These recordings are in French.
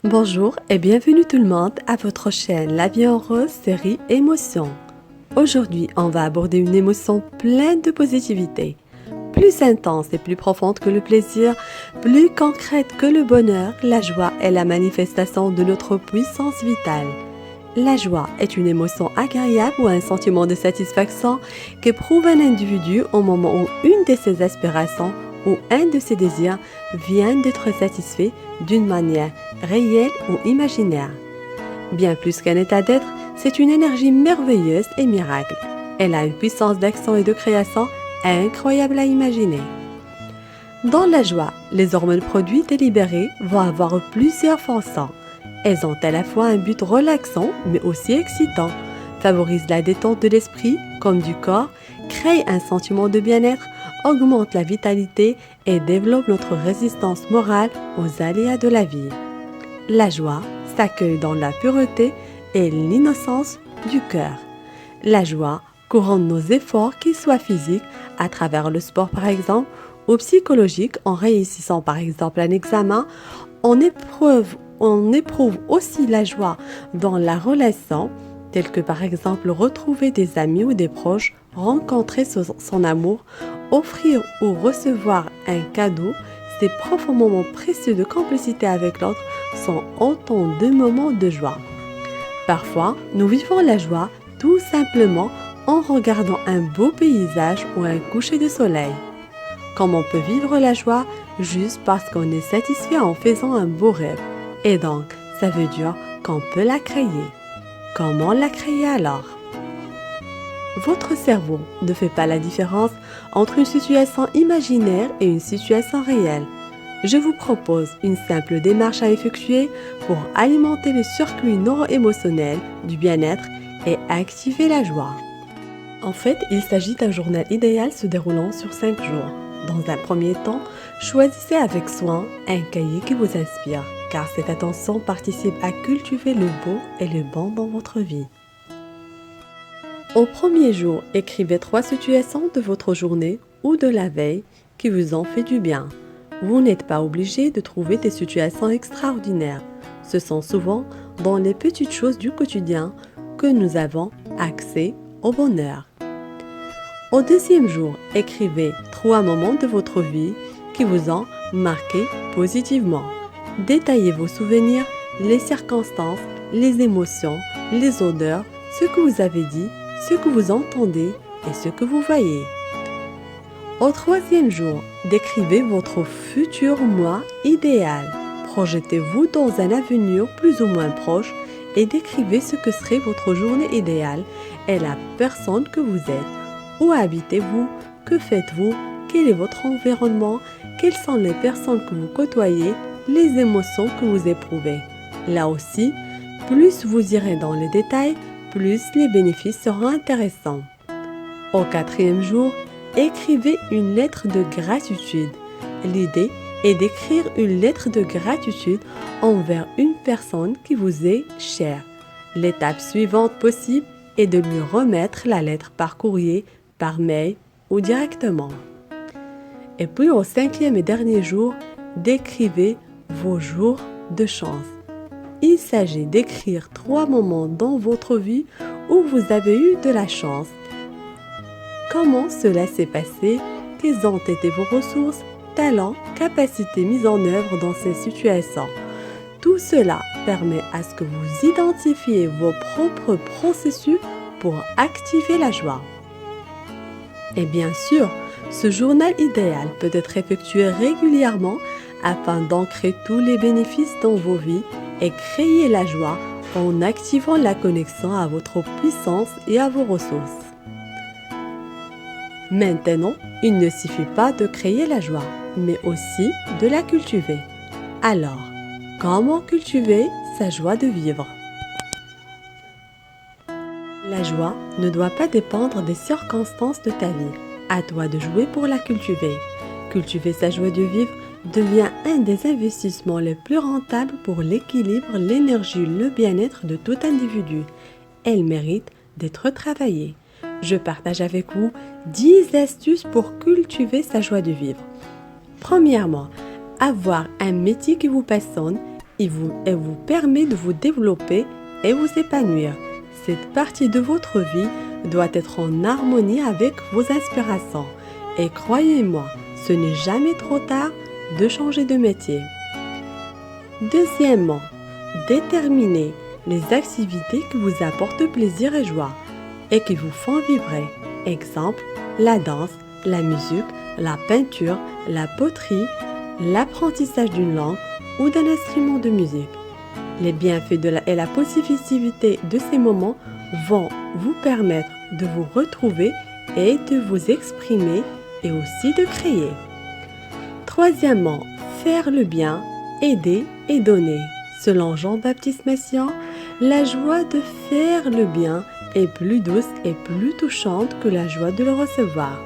Bonjour et bienvenue tout le monde à votre chaîne La vie en rose série émotions. Aujourd'hui, on va aborder une émotion pleine de positivité, plus intense et plus profonde que le plaisir, plus concrète que le bonheur. La joie est la manifestation de notre puissance vitale. La joie est une émotion agréable ou un sentiment de satisfaction qu'éprouve un individu au moment où une de ses aspirations ou un de ses désirs vient d'être satisfait d'une manière réelle ou imaginaire. Bien plus qu'un état d'être, c'est une énergie merveilleuse et miracle. Elle a une puissance d'action et de création incroyable à imaginer. Dans la joie, les hormones produites et libérées vont avoir plusieurs fonctions. Elles ont à la fois un but relaxant mais aussi excitant, favorisent la détente de l'esprit comme du corps, créent un sentiment de bien-être, augmentent la vitalité et développent notre résistance morale aux aléas de la vie. La joie s'accueille dans la pureté et l'innocence du cœur. La joie couronne nos efforts, qu'ils soient physiques, à travers le sport par exemple, ou psychologiques, en réussissant par exemple un examen. On éprouve aussi la joie dans la relation, telle que par exemple retrouver des amis ou des proches, rencontrer son amour, offrir ou recevoir un cadeau. Ces profonds moments précieux de complicité avec l'autre sont autant de moments de joie. Parfois, nous vivons la joie tout simplement en regardant un beau paysage ou un coucher de soleil. Comme on peut vivre la joie juste parce qu'on est satisfait en faisant un beau rêve. Et donc, ça veut dire qu'on peut la créer. Comment la créer alors? Votre cerveau ne fait pas la différence entre une situation imaginaire et une situation réelle. Je vous propose une simple démarche à effectuer pour alimenter le circuit neuro-émotionnel du bien-être et activer la joie. En fait, il s'agit d'un journal idéal se déroulant sur 5 jours. Dans un premier temps, choisissez avec soin un cahier qui vous inspire, car cette attention participe à cultiver le beau et le bon dans votre vie. Au premier jour, écrivez 3 situations de votre journée ou de la veille qui vous ont fait du bien. Vous n'êtes pas obligé de trouver des situations extraordinaires. Ce sont souvent dans les petites choses du quotidien que nous avons accès au bonheur. Au deuxième jour, écrivez 3 moments de votre vie qui vous ont marqué positivement. Détaillez vos souvenirs, les circonstances, les émotions, les odeurs, ce que vous avez dit, ce que vous entendez et ce que vous voyez. Au troisième jour, décrivez votre futur moi idéal. Projetez-vous dans un avenir plus ou moins proche et décrivez ce que serait votre journée idéale et la personne que vous êtes. Où habitez-vous? Que faites-vous? Quel est votre environnement? Quelles sont les personnes que vous côtoyez? Les émotions que vous éprouvez? Là aussi, plus vous irez dans les détails, plus les bénéfices seront intéressants. Au quatrième jour, écrivez une lettre de gratitude. L'idée est d'écrire une lettre de gratitude envers une personne qui vous est chère. L'étape suivante possible est de lui remettre la lettre par courrier, par mail ou directement. Et puis au cinquième et dernier jour, décrivez vos jours de chance. Il s'agit d'écrire 3 moments dans votre vie où vous avez eu de la chance. Comment cela s'est passé? Quelles ont été vos ressources, talents, capacités mises en œuvre dans ces situations? Tout cela permet à ce que vous identifiez vos propres processus pour activer la joie. Et bien sûr, ce journal idéal peut être effectué régulièrement afin d'ancrer tous les bénéfices dans vos vies et créer la joie en activant la connexion à votre puissance et à vos ressources. Maintenant, il ne suffit pas de créer la joie, mais aussi de la cultiver. Alors, comment cultiver sa joie de vivre? La joie ne doit pas dépendre des circonstances de ta vie. À toi de jouer pour la cultiver. Cultiver sa joie de vivre devient un des investissements les plus rentables pour l'équilibre, l'énergie, le bien-être de tout individu. Elle mérite d'être travaillée. Je partage avec vous 10 astuces pour cultiver sa joie de vivre. Premièrement, avoir un métier qui vous passionne Elle vous permet de vous développer et vous épanouir. Cette partie de votre vie doit être en harmonie avec vos inspirations. Et croyez-moi, ce n'est jamais trop tard de changer de métier. Deuxièmement, déterminez les activités qui vous apportent plaisir et joie et qui vous font vibrer. Exemple, la danse, la musique, la peinture, la poterie, l'apprentissage d'une langue ou d'un instrument de musique. Les bienfaits et la positivité de ces moments vont vous permettre de vous retrouver et de vous exprimer et aussi de créer. Troisièmement, faire le bien, aider et donner. Selon Jean-Baptiste Messiaen, la joie de faire le bien est plus douce et plus touchante que la joie de le recevoir.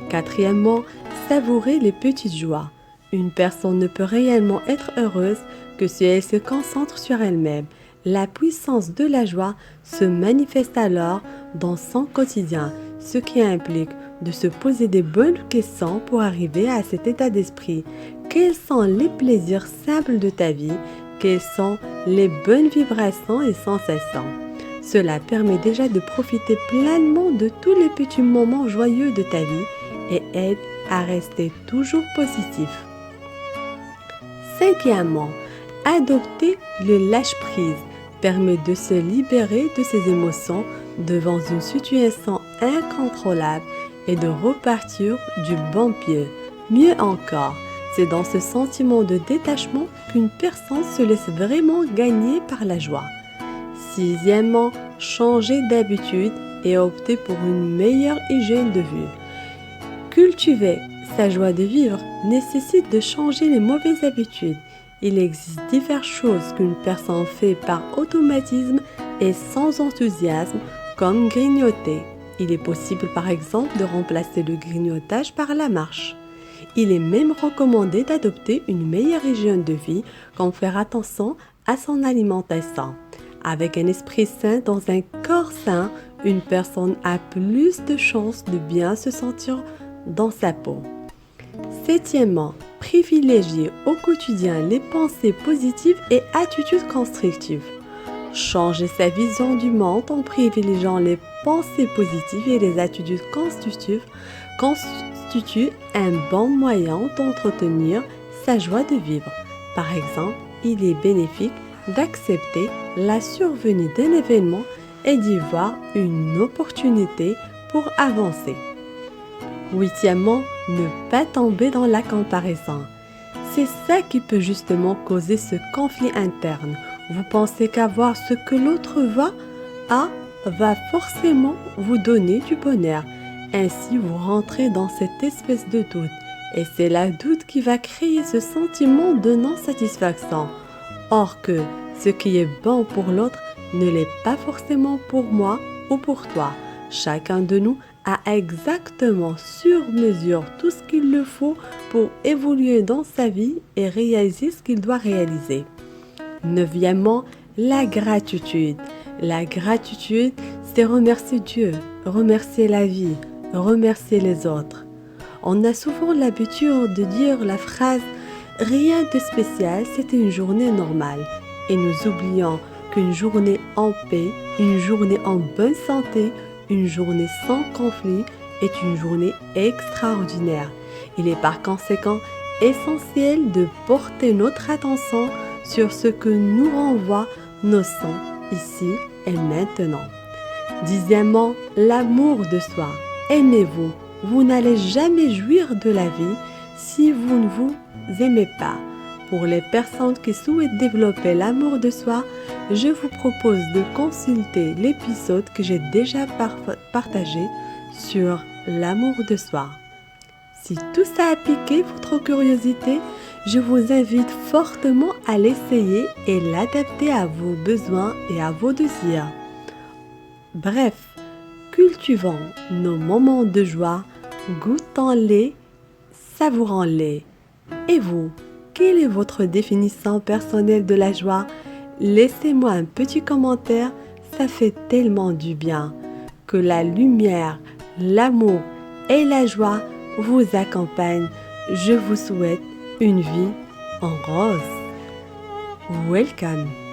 Quatrièmement, savourer les petites joies. Une personne ne peut réellement être heureuse que si elle se concentre sur elle-même. La puissance de la joie se manifeste alors dans son quotidien, ce qui implique de se poser des bonnes questions pour arriver à cet état d'esprit. Quels sont les plaisirs simples de ta vie? Quelles sont les bonnes vibrations et sensations? Cela permet déjà de profiter pleinement de tous les petits moments joyeux de ta vie et aide à rester toujours positif. Cinquièmement, adopter le lâche-prise permet de se libérer de ses émotions devant une situation incontrôlable et de repartir du bon pied. Mieux encore, c'est dans ce sentiment de détachement qu'une personne se laisse vraiment gagner par la joie. Sixièmement, changer d'habitude et opter pour une meilleure hygiène de vie. Cultiver sa joie de vivre nécessite de changer les mauvaises habitudes. Il existe diverses choses qu'une personne fait par automatisme et sans enthousiasme, comme grignoter. Il est possible par exemple de remplacer le grignotage par la marche. Il est même recommandé d'adopter une meilleure hygiène de vie, comme faire attention à son alimentation. Avec un esprit sain dans un corps sain, une personne a plus de chances de bien se sentir dans sa peau. Septièmement, privilégier au quotidien les pensées positives et attitudes constructives. Changer sa vision du monde en privilégiant les pensées positives et les attitudes constructives constitue un bon moyen d'entretenir sa joie de vivre. Par exemple, il est bénéfique d'accepter la survenue d'un événement et d'y voir une opportunité pour avancer. Huitièmement, ne pas tomber dans la comparaison. C'est ça qui peut justement causer ce conflit interne. Vous pensez qu'avoir ce que l'autre va forcément vous donner du bonheur. Ainsi, vous rentrez dans cette espèce de doute. Et c'est la doute qui va créer ce sentiment de non-satisfaction. Or que ce qui est bon pour l'autre ne l'est pas forcément pour moi ou pour toi. Chacun de nous a exactement sur mesure tout ce qu'il le faut pour évoluer dans sa vie et réaliser ce qu'il doit réaliser. Neuvièmement, la gratitude. La gratitude, c'est remercier Dieu, remercier la vie, remercier les autres. On a souvent l'habitude de dire la phrase « rien de spécial, c'était une journée normale » et nous oublions qu'une journée en paix, une journée en bonne santé, une journée sans conflit est une journée extraordinaire. Il est par conséquent essentiel de porter notre attention sur ce que nous renvoient nos sens ici et maintenant. Dixièmement, l'amour de soi. Aimez-vous. Vous n'allez jamais jouir de la vie si vous ne vous aimez pas. Pour les personnes qui souhaitent développer l'amour de soi, je vous propose de consulter l'épisode que j'ai déjà partagé sur l'amour de soi. Si tout ça a piqué votre curiosité, je vous invite fortement à l'essayer et l'adapter à vos besoins et à vos désirs. Bref, cultivons nos moments de joie, goûtons-les, savourons-les. Et vous, quelle est votre définition personnelle de la joie? Laissez-moi un petit commentaire, ça fait tellement du bien. Que la lumière, l'amour et la joie vous accompagnent. Je vous souhaite une vie en rose. Welcome.